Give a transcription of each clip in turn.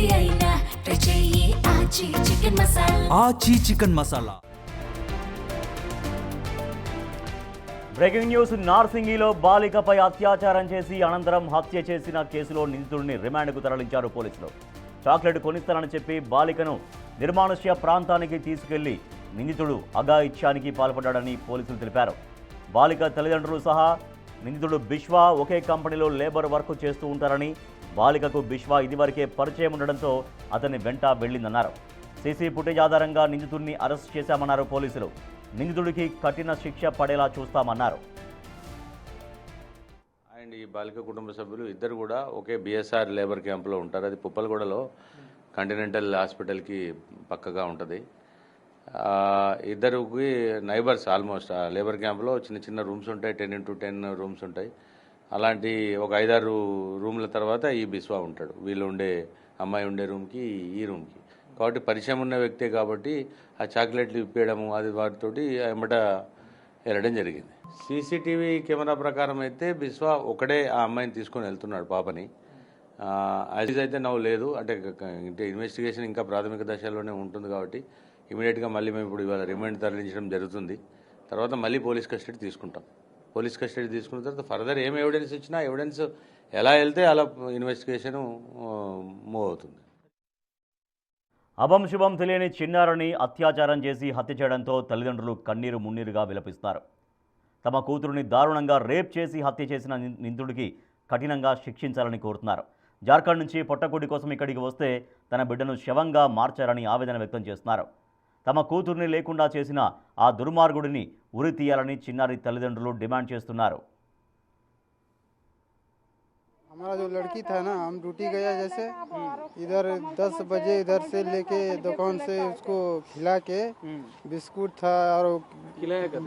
ఏది అయినా ట్రై చెయ్యి ఆచి chicken masala. Aachi chicken masala. Breaking news. నార్సింగిలో బాలికపై అత్యాచారం చేసి అనంతరం హత్య చేసిన కేసులో నిందితుడిని రిమాండ్కు తరలించారు పోలీసులు. చాక్లెట్ కొనిస్తానని చెప్పి బాలికను నిర్మానుష్య ప్రాంతానికి తీసుకెళ్లి నిందితుడు అఘాయిత్యానికి పాల్పడ్డాడని పోలీసులు తెలిపారు. బాలిక తల్లిదండ్రులు సహా నిందితుడు బిశ్వా ఒకే కంపెనీలో లేబర్ వర్క్ చేస్తూ ఉంటారని, బాలికకు బిశ్వా ఇదివరకే పరిచయం ఉండడంతో అతన్ని వెంట వెళ్లిందన్నారు. సీసీ ఫుటేజ్ ఆధారంగా నిందితుడిని అరెస్ట్ చేశామన్నారు పోలీసులు. నిందితుడికి కఠిన శిక్ష పడేలా చూస్తామన్నారు. అండ్ ఈ బాలిక కుటుంబ సభ్యులు ఇద్దరు కూడా ఒకే బిఎస్ఆర్ లేబర్ క్యాంప్లో ఉంటారు. అది పుప్పలగూడలో కంటినెంటల్ హాస్పిటల్కి పక్కగా ఉంటుంది. ఇద్దరికి నైబర్స్ ఆల్మోస్ట్. ఆ లేబర్ క్యాంప్లో చిన్న చిన్న రూమ్స్ ఉంటాయి, 10x10 రూమ్స్ ఉంటాయి. అలాంటి ఒక 5-6 రూమ్ల తర్వాత ఈ బిస్వా ఉంటాడు. వీళ్ళు ఉండే అమ్మాయి ఉండే రూమ్కి ఈ రూమ్కి. కాబట్టి పరిచయం ఉన్న వ్యక్తే కాబట్టి ఆ చాక్లెట్లు ఇప్పేయడము అది వాటితోటి ఎమ్మట వెళ్ళడం జరిగింది. సీసీటీవీ కెమెరా ప్రకారం అయితే బిస్వా ఒకడే ఆ అమ్మాయిని తీసుకొని వెళ్తున్నాడు పాపని. అది అయితే నవ్వు లేదు, అంటే ఇన్వెస్టిగేషన్ ఇంకా ప్రాథమిక దశలోనే ఉంటుంది కాబట్టి ఇమీడియట్గా మళ్ళీ మేము ఇప్పుడు ఇవాళ రిమాండ్ తరలించడం జరుగుతుంది. తర్వాత మళ్ళీ పోలీస్ కస్టడీ తీసుకుంటాం. పోలీస్ కస్టడీ తీసుకున్న తర్వాత ఫర్దర్ ఏం ఎవిడెన్స్ ఇచ్చినా ఎవిడెన్స్ ఎలా వెళ్తే అలా ఇన్వెస్టిగేషన్ మూవ్ అవుతుంది. అభం శుభం తెలియని చిన్నారిని అత్యాచారం చేసి హత్య చేయడంతో తల్లిదండ్రులు కన్నీరు మున్నీరుగా విలపిస్తారు. తమ కూతురుని దారుణంగా రేప్ చేసి హత్య చేసిన నిందితుడికి కఠినంగా శిక్షించాలని కోరుతున్నారు. జార్ఖండ్ నుంచి పొట్టకూడి కోసం ఇక్కడికి వస్తే తన బిడ్డను శవంగా మార్చారని ఆవేదన వ్యక్తం చేస్తున్నారు. తమ కూతుర్ని లేకుండా చేసిన ఆ దుర్మార్గుడిని ఉరి తీయాలని చిన్నారి తల్లిదండ్రులు డిమాండ్ చేస్తున్నారు. हमारा जो लड़की था ना, हम ड्यूटी गया जैसे इधर 10 बजे इधर से लेके दुकान से उसको खिला के बिस्कुट था और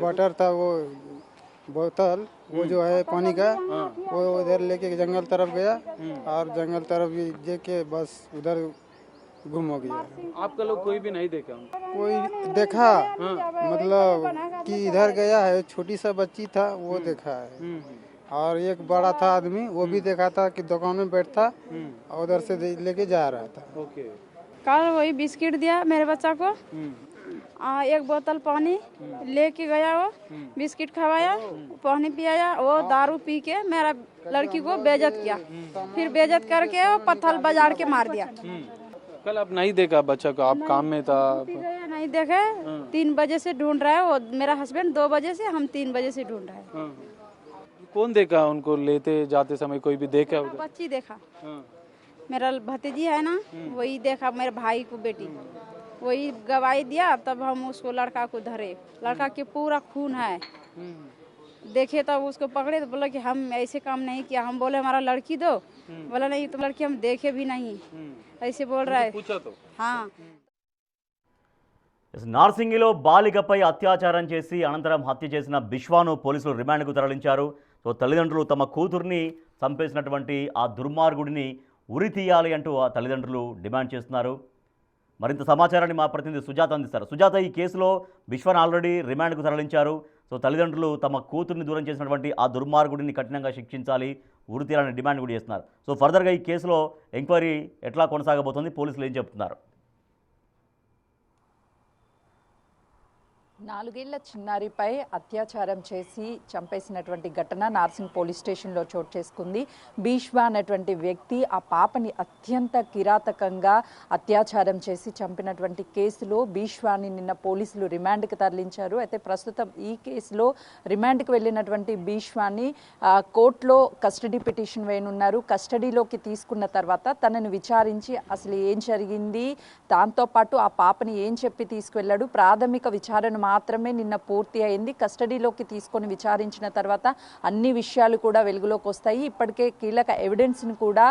बटर था, वो बोतल वो जो है पानी का, वो इधर लेके जंगल तरफ गया और जंगल तरफ देके बस उधर गुम हो गया. आपका लोग कोई भी नहीं देखा? कोई देखा मतलब कि इधर गया है, छोटी सा बच्ची था वो देखा है और एक बड़ा था आदमी वो भी देखा था कि दुकान में बैठा और उधर से लेके जा रहा था. ओके. कल वही बिस्किट दिया मेरे बच्चा को, एक बोतल पानी लेके गया, वो बिस्किट खवाया, पानी पियाया, वो दारू पी के मेरा लड़की को बेइज्जत किया, फिर बेइज्जत करके वो पत्थर बाजार के मार दिया. कल आप नहीं देखा बच्चा को? आप काम में था? नहीं देखे. 3 बजे से ढूंढ रहा है वो मेरा हस्बैंड, 2 बजे से, हम 3 बजे से ढूंढ रहे हैं. कौन देखा उनको लेते जाते समय? कोई भी देखा? बच्ची देखा, मेरा भतीजी है ना, वही देखा, मेरे भाई को बेटी, वही गवाही दिया. तब हम उसको लड़का को धरे, लड़का के पूरा खून है. देखे तब उसको पकड़े तो बोला कि हम ऐसे काम नहीं किया. हम बोले हमारा लड़की दो, बोला नहीं तुम लड़की हम देखे भी नहीं, ऐसे बोल रहा है. पूछा तो? हाँ. నార్సింగిలో బాలికపై అత్యాచారం చేసి అనంతరం హత్య చేసిన బిశ్వాను పోలీసులు రిమాండ్కు తరలించారు. సో తల్లిదండ్రులు తమ కూతుర్ని చంపేసినటువంటి ఆ దుర్మార్గుడిని ఉరి తీయాలి అంటూ ఆ తల్లిదండ్రులు డిమాండ్ చేస్తున్నారు. మరింత సమాచారాన్ని మా ప్రతినిధి సుజాత అందిస్తారు. సుజాత, ఈ కేసులో బిశ్వాను ఆల్రెడీ రిమాండ్కు తరలించారు. సో తల్లిదండ్రులు తమ కూతుర్ని దూరం చేసినటువంటి ఆ దుర్మార్గుడిని కఠినంగా శిక్షించాలి, ఉరి తీయాలని డిమాండ్ కూడా చేస్తున్నారు. సో ఫర్దర్గా ఈ కేసులో ఎంక్వైరీ ఎట్లా కొనసాగబోతోంది, పోలీసులు ఏం చెప్తున్నారు? 4 ఏళ్ల చిన్నారిపై అత్యాచారం చేసి చంపేసినటువంటి ఘటన నార్సింగ్ పోలీస్ స్టేషన్లో చోటు చేసుకుంది. బీష్వా అనేటువంటి వ్యక్తి ఆ పాపని అత్యంత కిరాతకంగా అత్యాచారం చేసి చంపినటువంటి కేసులో బీష్వాని నిన్న పోలీసులు రిమాండ్కి తరలించారు. అయితే ప్రస్తుతం ఈ కేసులో రిమాండ్కి వెళ్ళినటువంటి బీష్వాని కోర్టులో కస్టడీ పిటిషన్ వేయనున్నారు. కస్టడీలోకి తీసుకున్న తర్వాత తనను విచారించి అసలు ఏం జరిగింది, దాంతోపాటు ఆ పాపని ఏం చెప్పి తీసుకువెళ్ళాడు, ప్రాథమిక విచారణ మాత్రమే నిన్న పూర్తి అయింది. కస్టడీలోకి తీసుకొని విచారించిన తర్వాత అన్ని విషయాలు కూడా వెలుగులోకి వస్తాయి. ఇప్పటికే కీలక ఎవిడెన్స్ని కూడా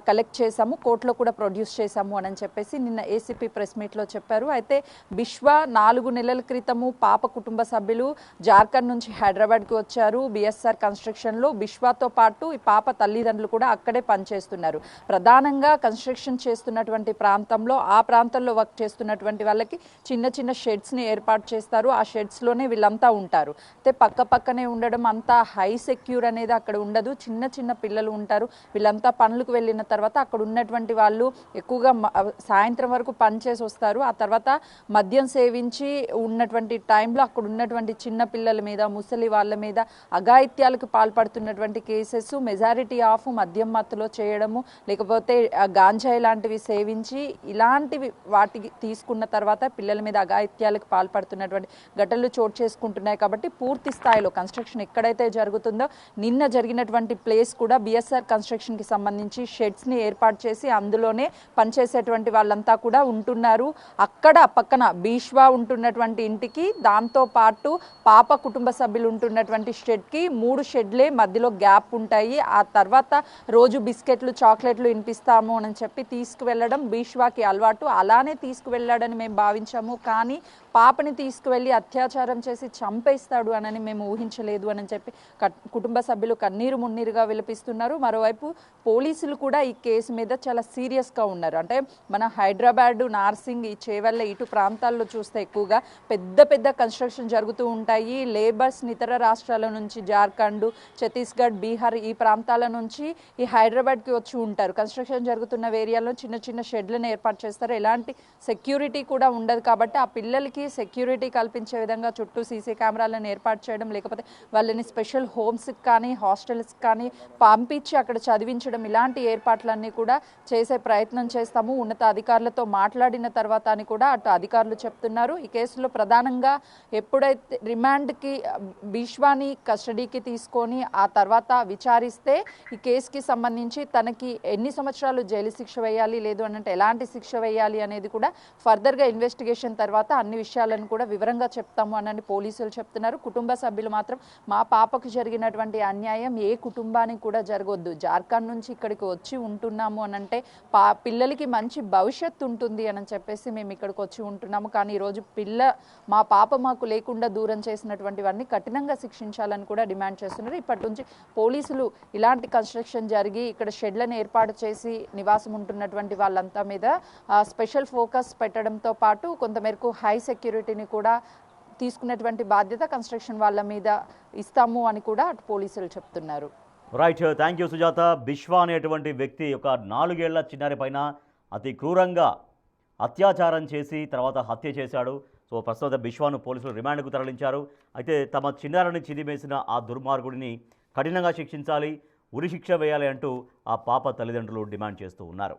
కలెక్ట్ చేశాము, కోర్టులో కూడా ప్రొడ్యూస్ చేశాము అని చెప్పేసి నిన్న ఏసీపీ ప్రెస్ మీట్లో చెప్పారు. అయితే బిశ్వా 4 నెలల క్రితము పాప కుటుంబ సభ్యులు జార్ఖండ్ నుంచి హైదరాబాద్కి వచ్చారు. బిఎస్ఆర్ కన్స్ట్రక్షన్లో బిశ్వాతో పాటు ఈ పాప తల్లిదండ్రులు కూడా అక్కడే పనిచేస్తున్నారు. ప్రధానంగా కన్స్ట్రక్షన్ చేస్తున్నటువంటి ప్రాంతంలో ఆ ప్రాంతంలో వర్క్ చేస్తున్నటువంటి వాళ్ళకి చిన్న చిన్న షెడ్స్ని ఏర్పాటు చేస్తారు. వస్తారు, ఆ షెడ్స్లోనే వీళ్ళంతా ఉంటారు. అయితే పక్క పక్కనే ఉండడం అంతా హై సెక్యూర్ అనేది అక్కడ ఉండదు. చిన్న చిన్న పిల్లలు ఉంటారు. వీళ్ళంతా పనులకు వెళ్ళిన తర్వాత అక్కడ ఉన్నటువంటి వాళ్ళు ఎక్కువగా సాయంత్రం వరకు పనిచేసి వస్తారు. ఆ తర్వాత మద్యం సేవించి ఉన్నటువంటి టైంలో అక్కడ ఉన్నటువంటి చిన్న పిల్లల మీద, ముసలి వాళ్ళ మీద అఘాయిత్యాలకు పాల్పడుతున్నటువంటి కేసెస్ మెజారిటీ ఆఫ్ మద్యం మత్తులో చేయడము, లేకపోతే గాంజాయి లాంటివి సేవించి ఇలాంటివి వాటికి తీసుకున్న తర్వాత పిల్లల మీద అఘాయిత్యాలకు పాల్పడుతున్నటువంటి ఘటనలు చోటు చేసుకుంటున్నాయి. కాబట్టి పూర్తి స్థాయిలో కన్స్ట్రక్షన్ ఎక్కడైతే జరుగుతుందో, నిన్న జరిగినటువంటి ప్లేస్ కూడా బిఎస్ఆర్ కన్స్ట్రక్షన్కి సంబంధించి షెడ్స్ని ఏర్పాటు చేసి అందులోనే పనిచేసేటువంటి వాళ్ళంతా కూడా ఉంటున్నారు. అక్కడ పక్కన బీష్వా ఉంటున్నటువంటి ఇంటికి, దాంతో పాటు పాప కుటుంబ సభ్యులు ఉంటున్నటువంటి షెడ్కి 3 షెడ్లే మధ్యలో గ్యాప్ ఉంటాయి. ఆ తర్వాత రోజు బిస్కెట్లు, చాక్లెట్లు వినిపిస్తాము అని చెప్పి తీసుకువెళ్ళడం బీష్వాకి అలవాటు. అలానే తీసుకువెళ్ళాడని మేము భావించాము. కానీ పాపని తీసుకువెళ్ళి అత్యాచారం చేసి చంపేస్తాడు అని మేము ఊహించలేదు అని చెప్పి కుటుంబ సభ్యులు కన్నీరు మున్నీరుగా విలపిస్తున్నారు. మరోవైపు పోలీసులు కూడా ఈ కేసు మీద చాలా సీరియస్గా ఉన్నారు. అంటే మన హైదరాబాద్, నార్సింగ్, ఈ చేవెళ్ళ ఇటు ప్రాంతాల్లో చూస్తే ఎక్కువగా పెద్ద పెద్ద కన్స్ట్రక్షన్ జరుగుతూ ఉంటాయి. లేబర్స్ ఇతర రాష్ట్రాల నుంచి, జార్ఖండ్, ఛత్తీస్గఢ్, బీహార్ ఈ ప్రాంతాల నుంచి ఈ హైదరాబాద్కి వచ్చి ఉంటారు. కన్స్ట్రక్షన్ జరుగుతున్న ఏరియాలో చిన్న చిన్న షెడ్లను ఏర్పాటు చేస్తారు. ఎలాంటి సెక్యూరిటీ కూడా ఉండదు. కాబట్టి ఆ పిల్లలకి సెక్యూరిటీ కల్పించే విధంగా చుట్టూ సీసీ కెమెరాలను ఏర్పాటు చేయడం, లేకపోతే వాళ్ళని స్పెషల్ హోమ్స్కి కానీ హాస్టల్స్కి కానీ పంపించి అక్కడ చదివించడం, ఇలాంటి ఏర్పాట్లన్నీ కూడా చేసే ప్రయత్నం చేస్తాము ఉన్నత అధికారులతో మాట్లాడిన తర్వాత అని కూడా అటు అధికారులు చెప్తున్నారు. ఈ కేసులో ప్రధానంగా ఎప్పుడైతే రిమాండ్కి బీష్వాని కస్టడీకి తీసుకొని ఆ తర్వాత విచారిస్తే ఈ కేసుకి సంబంధించి తనకి ఎన్ని సంవత్సరాలు జైలు శిక్ష వేయాలి, లేదు అంటే ఎలాంటి శిక్ష వేయాలి అనేది కూడా ఫర్దర్గా ఇన్వెస్టిగేషన్ తర్వాత అన్ని విషయాలను కూడా వివరంగా చెప్తాము అని పోలీసులు చెప్తున్నారు. కుటుంబ సభ్యులు మాత్రం మా పాపకు జరిగినటువంటి అన్యాయం ఏ కుటుంబానికి కూడా జరగొద్దు, జార్ఖండ్ నుంచి ఇక్కడికి వచ్చి ఉంటున్నాము అని అంటే పిల్లలకి మంచి భవిష్యత్తు ఉంటుంది అని చెప్పేసి మేము ఇక్కడికి వచ్చి ఉంటున్నాము. కానీ ఈరోజు మా పాప మాకు లేకుండా దూరం చేసినటువంటి వారిని కఠినంగా శిక్షించాలని కూడా డిమాండ్ చేస్తున్నారు. ఇప్పటి నుంచి పోలీసులు ఇలాంటి కన్స్ట్రక్షన్ జరిగి ఇక్కడ షెడ్లను ఏర్పాటు చేసి నివాసం ఉంటున్నటువంటి వాళ్ళంతా మీద స్పెషల్ ఫోకస్ పెట్టడంతో పాటు కొంతమేరకు హై సెక్యూరిటీని కూడా తీసుకున్నటువంటి బాధ్యత కన్స్ట్రక్షన్ వాళ్ళ మీద ఇస్తాము అని కూడా అటు పోలీసులు చెప్తున్నారు. Right, thank you Sujatha. Bishwa అనేటువంటి వ్యక్తి ఒక 4 ఏళ్ల చిన్నారి పైన అతి క్రూరంగా అత్యాచారం చేసి తర్వాత హత్య చేశాడు. సో ప్రస్తుతం బిష్వాను పోలీసులు రిమాండ్కు తరలించారు. అయితే తమ చిన్నారిని చిదిమేసిన ఆ దుర్మార్గుడిని కఠినంగా శిక్షించాలి, ఉరిశిక్ష వేయాలి అంటూ ఆ పాప తల్లిదండ్రులు డిమాండ్ చేస్తూ ఉన్నారు.